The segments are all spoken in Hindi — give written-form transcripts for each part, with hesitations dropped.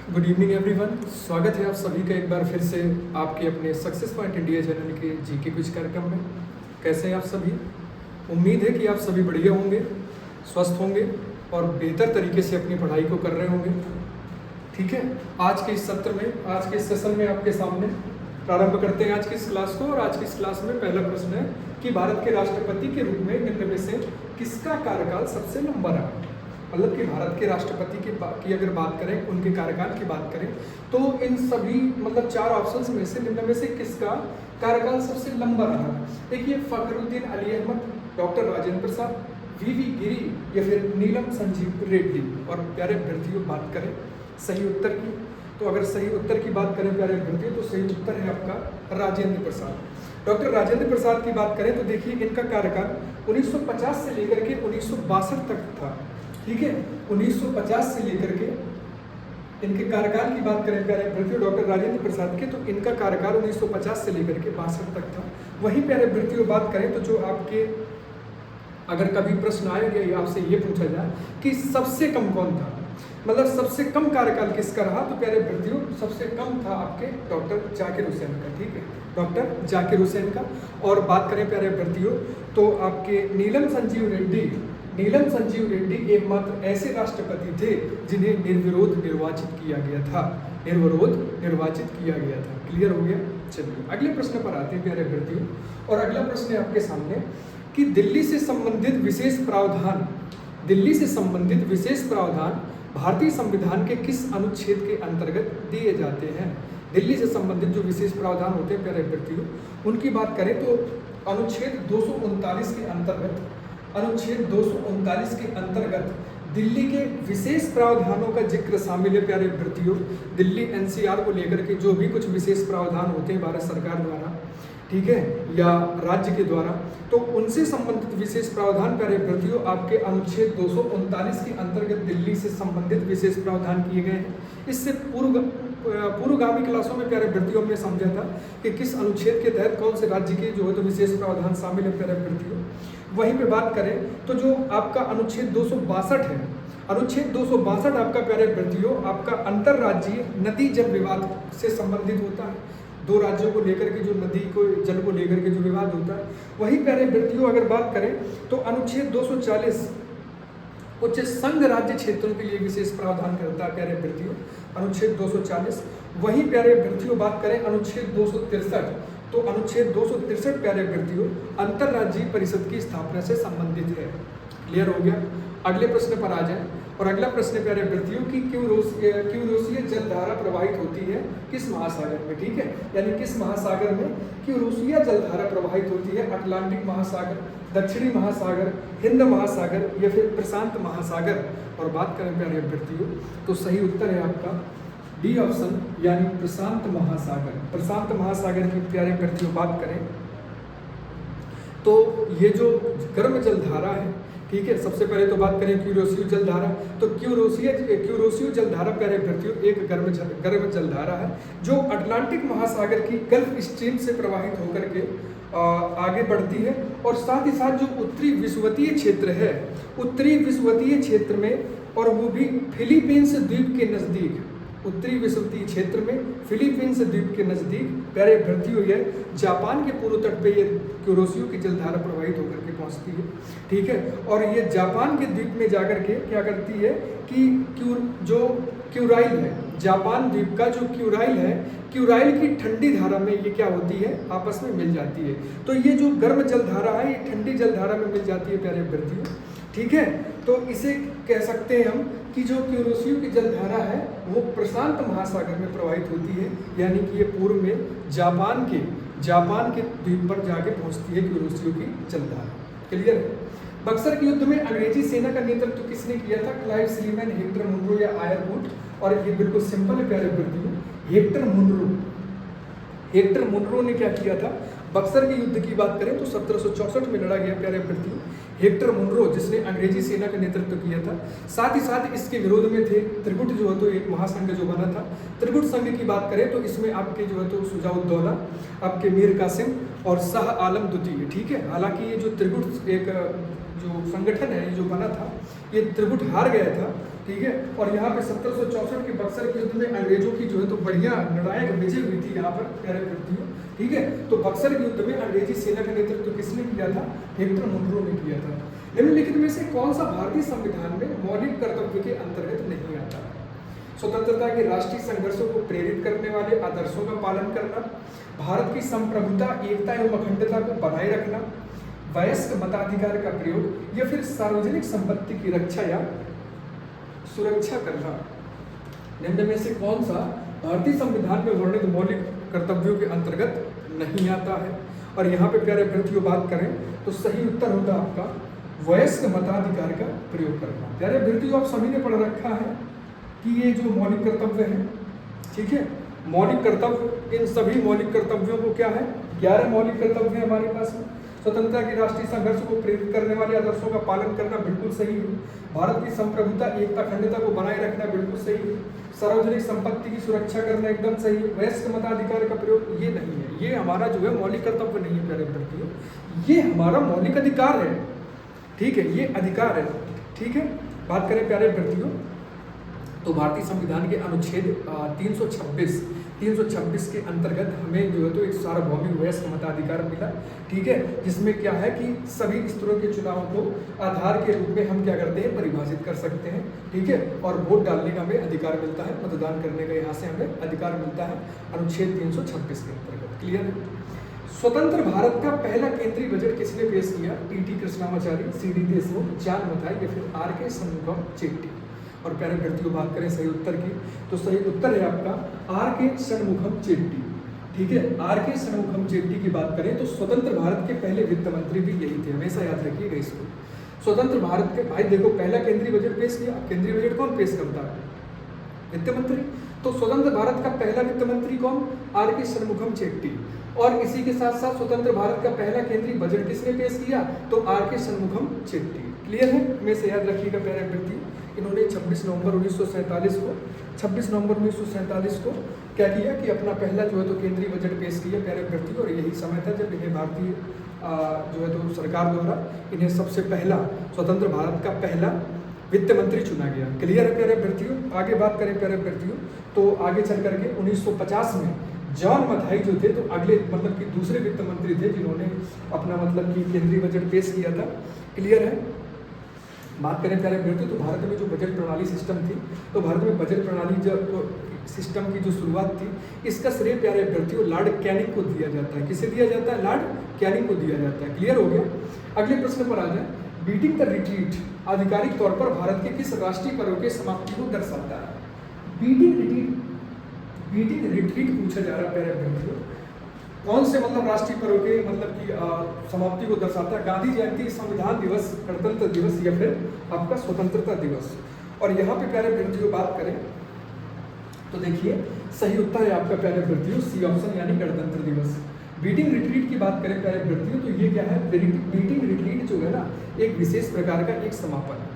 Good evening everyone. स्वागत है आप सभी का एक बार फिर से आपके अपने सक्सेस पॉइंट इंडिया चैनल के जीके क्विज कार्यक्रम में। कैसे हैं आप सभी? उम्मीद है कि आप सभी बढ़िया होंगे, स्वस्थ होंगे और बेहतर तरीके से अपनी पढ़ाई को कर रहे होंगे। ठीक है, आज के इस सत्र में, आज के इस सेशन में आपके सामने प्रारंभ करते हैं आज की इस क्लास को। और आज की इस क्लास में पहला प्रश्न है कि भारत के राष्ट्रपति के रूप में निम्न में से किसका कार्यकाल सबसे लंबा रहा? मतलब कि भारत के राष्ट्रपति की अगर बात करें, उनके कार्यकाल की बात करें, तो इन सभी मतलब चार ऑप्शंस में से निम्न में से किसका कार्यकाल सबसे लंबा रहा? देखिए, फखरुद्दीन अली अहमद, डॉक्टर राजेंद्र प्रसाद, वीवी गिरी या फिर नीलम संजीव रेड्डी। और प्यारे अभ्यर्थियों, बात करें सही उत्तर की, तो अगर सही उत्तर की बात करें प्यारे अभ्यर्थियों, तो सही उत्तर है आपका राजेंद्र प्रसाद। डॉक्टर राजेंद्र प्रसाद की बात करें तो देखिए, इनका कार्यकाल 1950 से लेकर के 1962 तक था। ठीक है, 1950 से लेकर के इनके कार्यकाल की बात करें प्यारे अभ्यर्थियों डॉक्टर राजेंद्र प्रसाद के, तो इनका कार्यकाल 1950 से लेकर के 62 तक था। वहीं प्यारे अभ्यर्थियों बात करें तो जो आपके अगर कभी प्रश्न आएगा या आपसे ये पूछा जाए कि सबसे कम कौन था, मतलब सबसे कम कार्यकाल किसका रहा, तो प्यारे अभ्यर्थियों सबसे कम था आपके डॉक्टर जाकिर हुसैन का। ठीक है, डॉक्टर जाकिर हुसैन का। और बात करें प्यारे अभ्यर्थियों तो आपके नीलम संजीव रेड्डी एकमात्र ऐसे राष्ट्रपति थे जिन्हें निर्विरोध निर्वाचित किया गया था। क्लियर हो गया? चलिए अगले प्रश्न पर आते हैं प्यारे अभ्यर्थियों। और अगला प्रश्न है आपके सामने कि दिल्ली से संबंधित विशेष प्रावधान भारतीय संविधान के किस अनुच्छेद के अंतर्गत दिए जाते हैं? दिल्ली से संबंधित जो विशेष प्रावधान होते हैं प्यारे अभ्यर्थियों, उनकी बात करें तो अनुच्छेद 239 के अंतर्गत दिल्ली के विशेष प्रावधानों का जिक्र शामिल है प्यारे अभ्यर्थियों। दिल्ली एनसीआर को लेकर के जो भी कुछ विशेष प्रावधान होते हैं भारत सरकार द्वारा, ठीक है, या राज्य के द्वारा, तो उनसे संबंधित विशेष प्रावधान प्यारे अभ्यर्थियों आपके अनुच्छेद 239 के अंतर्गत दिल्ली से संबंधित विशेष प्रावधान किए गए हैं। इससे पूर्वगामी क्लासों में प्यारे अभ्यर्थियों हमने समझा था कि किस अनुच्छेद के तहत कौन से राज्य के जो है तो विशेष प्रावधान शामिल है प्यारे अभ्यर्थियों। वहीं पे बात करें तो जो आपका अनुच्छेद 262 है, अनुच्छेद 262 आपका प्यारे अभ्यर्थियों आपका अंतर्राज्यीय नदी जल विवाद से संबंधित होता है। दो राज्यों को लेकर के जो नदी को जल को लेकर के जो विवाद होता है। वहीं प्यारे अभ्यर्थियों अगर बात करें तो अनुच्छेद 240 उच्च संघ राज्य क्षेत्रों के लिए विशेष प्रावधान करता है प्यारे अभ्यर्थियों, अनुच्छेद 240। वहीं प्यारे अभ्यर्थियों बात करें अनुच्छेद 263, तो अनुच्छेद 263 प्यारे अभ्यर्थियों अंतर्राज्यीय परिषद की स्थापना से संबंधित है। क्लियर हो गया? अगले प्रश्न पर आ जाए। और अगला प्रश्न प्यारे अभ्यर्थियों की क्यूरोसिया जलधारा प्रवाहित होती है किस महासागर में? ठीक है, यानी किस महासागर में क्यूरोसिया जलधारा प्रवाहित होती है? अटलांटिक महासागर, दक्षिणी महासागर, हिंद महासागर या फिर प्रशांत महासागर? और बात करें प्यारे अभ्यर्थियों तो सही उत्तर है आपका डी ऑप्शन, यानी प्रशांत महासागर। प्रशांत महासागर की प्यारे अभ्यर्थियों बात करें तो ये जो गर्म जलधारा है, ठीक है, सबसे पहले तो बात करें क्यूरोसियो जलधारा, तो क्यूरोसियो जलधारा प्यारे अभ्यर्थियों एक गर्म जलधारा है जो अटलांटिक महासागर की गल्फ स्ट्रीम से प्रवाहित होकर के आगे बढ़ती है। और साथ ही साथ जो उत्तरी विषुवतीय क्षेत्र है, उत्तरी विषुवतीय क्षेत्र में, और वो भी फिलीपींस द्वीप के नज़दीक, उत्तरी विषुवतीय क्षेत्र में फिलीपींस द्वीप के नज़दीक प्यारे अभ्यर्थियों ये जापान के पूर्व तट पे ये क्यूरोसियो की जलधारा प्रवाहित होकर के पहुंचती है। ठीक है, और ये जापान के द्वीप में जाकर के क्या करती है कि जो क्यूराइल है, जापान द्वीप का जो क्यूराइल है, क्यूराइल की ठंडी धारा में ये क्या होती है, आपस में मिल जाती है। तो ये जो गर्म जलधारा है ये ठंडी जलधारा में मिल जाती है प्यारे अभ्यर्थियों। ठीक है, तो इसे कह सकते हैं हम कि जो क्यूरोसियो की जलधारा है वो प्रशांत महासागर में प्रवाहित होती है, यानी कि ये पूर्व में जापान के द्वीप पर जाके पहुंचती है क्यूरोसियो की जलधारा। क्लियर है? बक्सर के युद्ध में अंग्रेजी सेना का नेतृत्व किसने किया था? क्लाइव स्लीमैन, हेक्टर मुनरो या आयर वुड? और ये बिल्कुल सिंपल है प्यारे अभ्यर्थियों, हेक्टर मुनरो ने क्या किया था? बक्सर के युद्ध की बात करें तो 1764 में लड़ा गया प्यारे अभ्यर्थियों। हेक्टर मुनरो जिसने अंग्रेजी सेना का नेतृत्व किया था। साथ ही साथ इसके विरोध में थे त्रिगुट जो है तो एक महासंघ जो बना था। त्रिगुट संघ की बात करें तो इसमें आपके जो है तो सुजाउद्दौला, आपके मीर कासिम और शाह आलम द्वितीय। ठीक है, हालांकि ये जो त्रिगुट एक जो संगठन है जो बना था, ये त्रिगुट हार गया था ठीक है। और यहाँ पे 1764 के बक्सर के युद्ध में अंग्रेजों की जो है तो बढ़िया निर्णायक विजय हुई थी यहाँ पर प्यारे विद्यार्थियों, ठीक है। तो बक्सर के युद्ध में अंग्रेजी सेना का नेतृत्व किसने किया था? हेक्टर मुनरो ने किया था। निम्नलिखित में से कौन सा भारतीय संविधान में मौलिक कर्तव्य के अंतर्गत नहीं आता? स्वतंत्रता के राष्ट्रीय संघर्षों को प्रेरित करने वाले आदर्शों का पालन करना, भारत की संप्रभुता, एकता एवं अखंडता को बनाए रखना, वयस्क मताधिकार का प्रयोग, या फिर सार्वजनिक संपत्ति की रक्षा या सुरक्षा करना। निम्न में से कौन सा भारतीय संविधान में वर्णित मौलिक कर्तव्यों के अंतर्गत नहीं आता है? और यहाँ पे प्यारे अभ्यर्थियों बात करें तो सही उत्तर होगा आपका वयस्क मताधिकार का प्रयोग करना। प्यारे अभ्यर्थियों, आप सभी ने पढ़ रखा है कि ये जो मौलिक कर्तव्य है, ठीक है, मौलिक कर्तव्य, इन सभी मौलिक कर्तव्यों को क्या है, 11 मौलिक कर्तव्य है हमारे पास में। स्वतंत्रता के राष्ट्रीय संघर्ष को प्रेरित करने वाले आदर्शों का पालन करना बिल्कुल सही है। भारत की संप्रभुता, एकता, अखंडता को बनाए रखना बिल्कुल सही है। सार्वजनिक संपत्ति की सुरक्षा करना एकदम सही है। वयस्क मताधिकार का प्रयोग ये नहीं है, ये हमारा जो है मौलिक कर्तव्य नहीं है प्यारे विद्यार्थियों, ये हमारा मौलिक अधिकार है, ठीक है, ये अधिकार है, ठीक है। बात करें प्यारे विद्यार्थियों तो भारतीय संविधान के अनुच्छेद 326 के अंतर्गत हमें जो है तो एक सार्वभौमिक वयस्क मताधिकार मिला, ठीक है, जिसमें क्या है कि सभी स्तरों के चुनाव को आधार के रूप में हम क्या करते हैं, परिभाषित कर सकते हैं, ठीक है। और वोट डालने का हमें अधिकार मिलता है, मतदान करने का यहाँ से हमें अधिकार मिलता है अनुच्छेद 326 के अंतर्गत। क्लियर है? स्वतंत्र भारत का पहला केंद्रीय बजट किसने पेश किया? T Krishnamachari, CD. देशमुख, जान मथाई, या फिर आर.के. शनमुगम चेट्टी। और प्यारे विद्यार्थियों बात करें सही उत्तर की तो सही उत्तर है आपका आर.के. शनमुगम चेट्टी, ठीक है। आर.के. शनमुगम चेट्टी की बात करें तो स्वतंत्र भारत के पहले वित्त मंत्री भी यही थे, हमेशा याद रखिएगा इसको। स्वतंत्र भारत के भाई देखो पहला केंद्रीय बजट पेश किया, केंद्रीय बजट कौन पेश करता है? वित्त मंत्री। तो स्वतंत्र भारत का पहला वित्त मंत्री कौन? आर.के. शनमुगम चेट्टी। और इसी के साथ साथ स्वतंत्र भारत का पहला केंद्रीय बजट किसने पेश किया? तो आर.के. शनमुगम चेट्टी। क्लियर है? हमेशा याद रखिएगा प्यारे व्यक्ति, इन्होंने 26 नवंबर 1947 को क्या किया कि अपना पहला जो है तो केंद्रीय बजट पेश किया प्यारे व्यक्ति, और यही समय था जब इन्हें भारतीय जो है तो सरकार द्वारा इन्हें सबसे पहला स्वतंत्र भारत का पहला वित्त मंत्री चुना गया। क्लियर है प्यारे व्यक्तियों? आगे बात करें प्यारे व्यक्तियों तो आगे चल करके 1950 में जॉन मथाई जो थे तो अगले मतलब कि दूसरे वित्त मंत्री थे जिन्होंने अपना मतलब कि केंद्रीय बजट पेश किया था। क्लियर है? बात करें प्यारे व्यक्तियों तो भारत में जो बजट प्रणाली सिस्टम थी, तो भारत में बजट प्रणाली जो सिस्टम की जो शुरुआत थी, इसका श्रेय प्यारे व्यक्तियों लॉर्ड कैनिंग को दिया जाता है। किसे दिया जाता है? लॉर्ड कैनिंग को दिया जाता है। क्लियर हो गया? अगले प्रश्न पर आ जाए। बीटिंग द रिट्रीट आधिकारिक तौर पर भारत के किस राष्ट्रीय पर्व के समाप्ति को दर्शाता है? बीटिंग रिट्रीट पूछा जा रहा है प्यारे व्यक्तियों, कौन से मतलब राष्ट्रीय पर्व के मतलब की समाप्ति को दर्शाता है? गांधी जयंती, संविधान दिवस, गणतंत्र दिवस, या फिर आपका स्वतंत्रता दिवस। और यहाँ पे प्यारे व्यक्तियों बात करें तो देखिए सही उत्तर है आपका प्यारे व्यक्तियों सी ऑप्शन, यानी गणतंत्र दिवस। बीटिंग रिट्रीट की बात करें प्यारे व्यक्तियों तो ये क्या है? बीटिंग रिट्रीट जो है ना एक विशेष प्रकार का एक समापन है,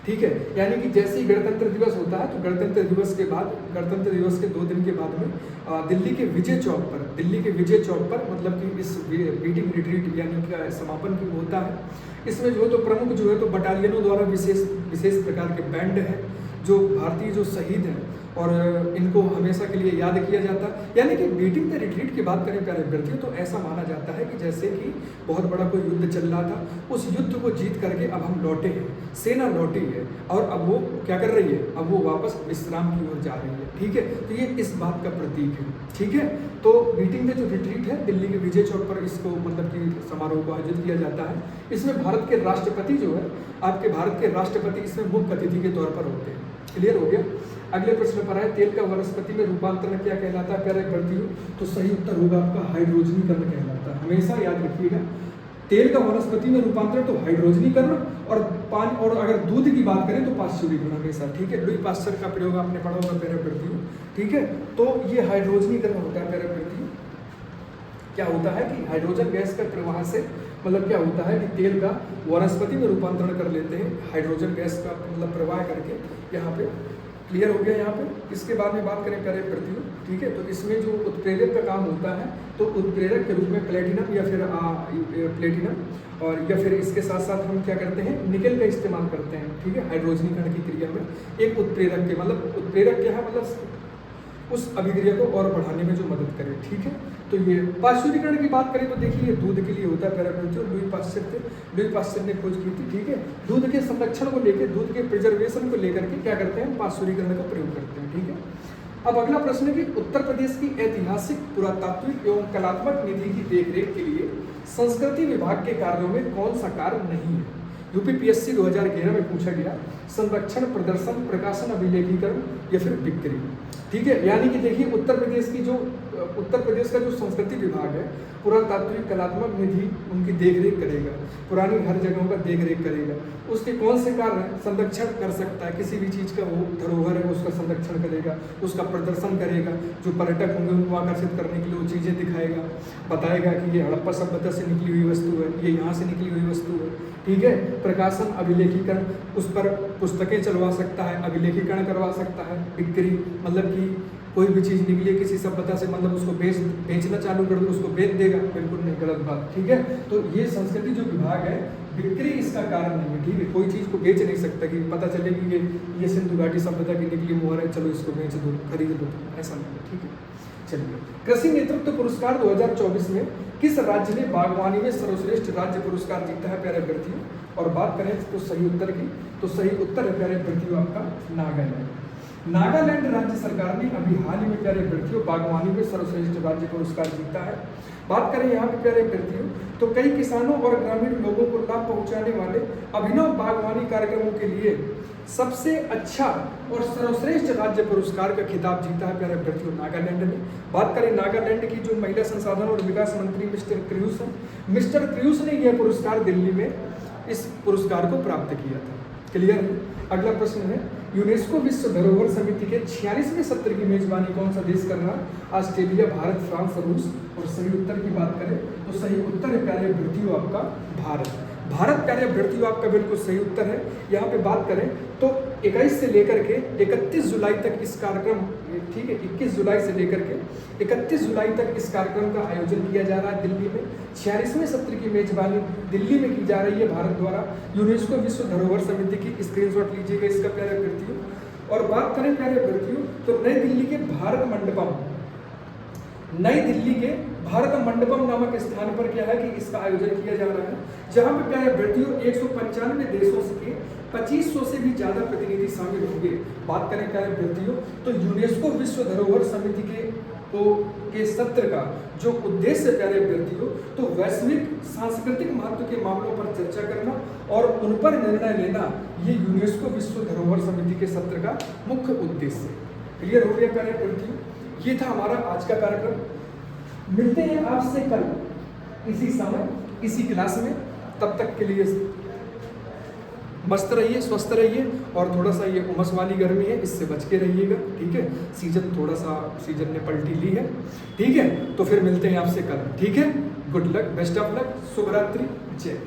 ठीक है। यानी कि जैसे ही गणतंत्र दिवस होता है तो गणतंत्र दिवस के बाद, गणतंत्र दिवस के 2 दिन के बाद में दिल्ली के विजय चौक पर मतलब कि इस बीटिंग रिट्रीट यानी कि समापन की होता है। इसमें जो तो प्रमुख जो है तो बटालियनों द्वारा विशेष प्रकार के बैंड हैं जो भारतीय जो शहीद हैं और इनको हमेशा के लिए याद किया जाता है। यानी कि बीटिंग द रिट्रीट की बात करें प्यारे व्यक्तियों तो ऐसा माना जाता है कि जैसे कि बहुत बड़ा कोई युद्ध चल रहा था, उस युद्ध को जीत करके अब हम लौटे हैं, सेना लौटी है और अब वो क्या कर रही है? अब वो वापस विश्राम की ओर जा रही है, ठीक है। तो ये इस बात का प्रतीक है, ठीक है। तो बीटिंग द जो रिट्रीट है दिल्ली के विजय चौक पर इसको मतलब कि समारोह को आयोजित किया जाता है। इसमें भारत के राष्ट्रपति जो है, आपके भारत के राष्ट्रपति इसमें मुख्य अतिथि के तौर पर होते हैं। क्लियर हो गया? अगले प्रश्न पर आए, तेल का वनस्पति में रूपांतरण क्या कहलाता है प्यारे व्यक्तियों? तो सही उत्तर होगा आपका हाइड्रोजनीकरण कहलाता है। हमेशा याद रखिएगा तेल का वनस्पति में रूपांतरण तो हाइड्रोजनीकरण, और पानी और अगर दूध की बात करें तो पाश्चुरीकरण हमेशा, ठीक है। लुई पाश्चर का प्रयोग आपने पढ़ा होगा प्यारे व्यक्तियों, ठीक है। तो ये हाइड्रोजनीकरण होता है प्यारे व्यक्तियों। क्या होता है कि हाइड्रोजन गैस का प्रवाह से मतलब क्या होता है कि तेल का वनस्पति में रूपांतरण कर लेते हैं, हाइड्रोजन गैस का मतलब प्रवाह करके यहाँ पे क्लियर हो गया यहाँ पे। इसके बाद में बात करें प्यारे विद्यार्थियों, ठीक है, तो इसमें जो उत्प्रेरक का काम होता है तो उत्प्रेरक के रूप में प्लेटिनम या फिर प्लेटिनम और या फिर इसके साथ साथ हम क्या करते हैं, निकल का इस्तेमाल करते हैं, ठीक है, हाइड्रोजनीकरण की क्रिया में एक उत्प्रेरक के, मतलब उत्प्रेरक क्या है, मतलब उस अभिक्रिया को और बढ़ाने में जो मदद करे, ठीक है। तो ये पाश्चुरीकरण की बात करें तो देखिए ये दूध के लिए होता है प्यारे बच्चों, लुई पाश्चर ने खोज की थी, ठीक है। दूध के संरक्षण को लेकर, दूध के प्रिजर्वेशन को लेकर के क्या करते हैं, पाश्चुरीकरण का प्रयोग करते हैं, ठीक है। अब अगला प्रश्न है कि उत्तर प्रदेश की ऐतिहासिक, पुरातात्विक एवं कलात्मक निधि की देखरेख के लिए संस्कृति विभाग के कार्यों में कौन सा कार्य नहीं है। यूपीपीएससी 2011 में पूछा गया, संरक्षण, प्रदर्शन, प्रकाशन, अभिलेखीकरण या फिर बिक्री, ठीक है। यानी कि देखिए उत्तर प्रदेश का जो संस्कृति विभाग है, पुरातात्विक, कलात्मक निधि उनकी देखरेख करेगा, पुरानी हर जगहों का देखरेख करेगा। उसके कौन से कार्य हैं, संरक्षण कर सकता है, किसी भी चीज़ का वो धरोहर है उसका संरक्षण करेगा, उसका प्रदर्शन करेगा, जो पर्यटक होंगे उनको आकर्षित करने के लिए वो चीज़ें दिखाएगा, बताएगा कि ये हड़प्पा सभ्यता से निकली हुई वस्तु है, ये यहाँ से निकली हुई वस्तु है, ठीक है। प्रकाशन, अभिलेखीकरण, उस पर पुस्तकें चलवा सकता है, अभिलेखीकरण करवा सकता है। बिक्री मतलब कि कोई भी चीज़ निकली है किसी सभ्यता से, मतलब उसको बेचना चालू कर दो, उसको बेच देगा, बिल्कुल नहीं, गलत बात, ठीक है। तो ये संस्कृति जो विभाग है, बिक्री इसका कारण नहीं है, ठीक है। कोई चीज़ को बेच नहीं सकता कि पता चले कि ये सिंधु घाटी सभ्यता की निकली मोहर है, चलो इसको बेच दो, खरीद लो, ऐसा नहीं है, ठीक है। चलिए, कृषि नेतृत्व पुरस्कार 2024 में किस राज्य ने बागवानी में सर्वश्रेष्ठ राज्य पुरस्कार जीता है प्यारे विद्यार्थियों। और बात करें तो सही उत्तर की, तो सही उत्तर है प्यारे विद्यार्थियों आपका नागालैंड। नागालैंड राज्य सरकार ने अभी हाल ही में प्यारे विद्यार्थियों बागवानी में सर्वश्रेष्ठ राज्य पुरस्कार जीता है। बात करें यहाँ पे प्यारे विद्यार्थियों, तो कई किसानों और ग्रामीण लोगों को लाभ पहुंचाने वाले अभिनव बागवानी कार्यक्रमों के लिए सबसे अच्छा और सर्वश्रेष्ठ राज्य पुरस्कार का खिताब जीता है प्यारे विद्यार्थियों नागालैंड ने। बात करें नागालैंड की जो महिला संसाधन और विकास मंत्री मिस्टर क्रूस हैं, मिस्टर क्रूस ने यह पुरस्कार दिल्ली में इस पुरस्कार को प्राप्त किया था। क्लियर है। अगला प्रश्न है, यूनेस्को विश्व धरोहर समिति के 46वें सत्र की मेजबानी कौन सा देश कर रहा है। ऑस्ट्रेलिया, भारत, फ्रांस, रूस। और सही उत्तर की बात करें तो सही उत्तर है प्यारे विद्यार्थियों आपका भारत प्यारे विद्यार्थियों आपका बिल्कुल सही उत्तर है। यहाँ पे बात करें तो 21 से लेकर के 31 जुलाई तक इस कार्यक्रम, ठीक है, 21 जुलाई से लेकर के 31 जुलाई तक इस कार्यक्रम का आयोजन किया जा रहा है दिल्ली में। 46वें सत्र की मेजबानी दिल्ली में की जा रही है भारत द्वारा यूनेस्को विश्व धरोहर समिति की। स्क्रीनशॉट लीजिएगा इसका प्यारे विद्यार्थियों। और बात करें प्यारे विद्यार्थियों तो नई दिल्ली के भारत मंडपम नामक स्थान पर क्या है कि इसका आयोजन किया जा रहा है, जहां पे प्यारे विद्यार्थियों 195 देशों के 2500 से भी ज्यादा प्रतिनिधि शामिल होंगे। बात करें प्यारे विद्यार्थियों तो यूनेस्को विश्व धरोहर समिति के सत्र का जो उद्देश्य है प्यारे विद्यार्थियों तो वैश्विक सांस्कृतिक महत्व के मामलों पर चर्चा करना और उन पर निर्णय लेना, ये यूनेस्को विश्व धरोहर समिति के सत्र का मुख्य उद्देश्य है। क्लियर हो गया प्यारे विद्यार्थियों। ये था हमारा आज का कार्यक्रम। मिलते हैं आपसे कल इसी समय इसी क्लास में। तब तक के लिए मस्त रहिए, स्वस्थ रहिए और थोड़ा सा ये उमस वाली गर्मी है इससे बच के रहिएगा, ठीक है। सीजन ने पलटी ली है, ठीक है। तो फिर मिलते हैं आपसे कल, ठीक है। Good luck, best of luck, शुभ रात्रि, जय।